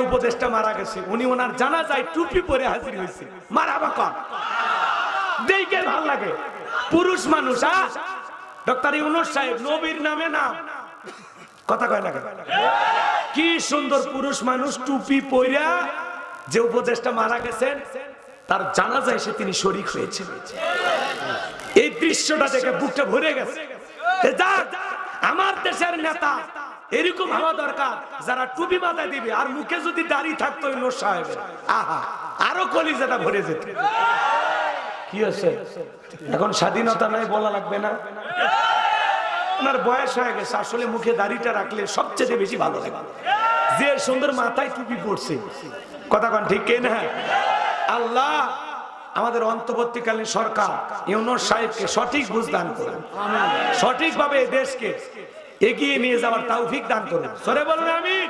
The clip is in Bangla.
উপদেষ্টা মারা গেছে উনি ওনার জানাজায় টুপি পরে হাজির হয়েছে মারহাবা কর দেখে ভালো লাগে পুরুষ মানুষ ডক্টর ইউনূস সাহেব নবীর নামে নাম কথা কয় না কি সুন্দর পুরুষ মানুষ টুপি পইরা যে উপদেষ্টা মারা গেছেন তার জানাজায় এসে তিনি শরীক হয়েছে এই দৃশ্যটা দেখে বুকটা ভরে গেছে আমার দেশের নেতা এরকম হওয়া দরকার যারা টুপি মাথায় দিবে আর মুখে যদি দাড়ি থাকতো ইউনূস সাহেবের আহা আরো কলিজাটা ভরে যেত কি আছে এখন স্বাধীনতা নাই বলা লাগবে না ওনার বয়স হয়ে গেছে আসলে মুখে দাড়িটা রাখলে সবচেয়ে বেশি ভালো লাগে যে সুন্দর মাথায় টুপি পড়ছে কথা কোন ঠিক না আল্লাহ আমাদের অন্তর্বর্তীকালীন সরকার ইউনূস সাহেবকে সঠিক বুঝ দান করুন সঠিকভাবে দেশকে এগিয়ে নিয়ে যাওয়ার তৌফিক দান করুন সরে বলুন আমিন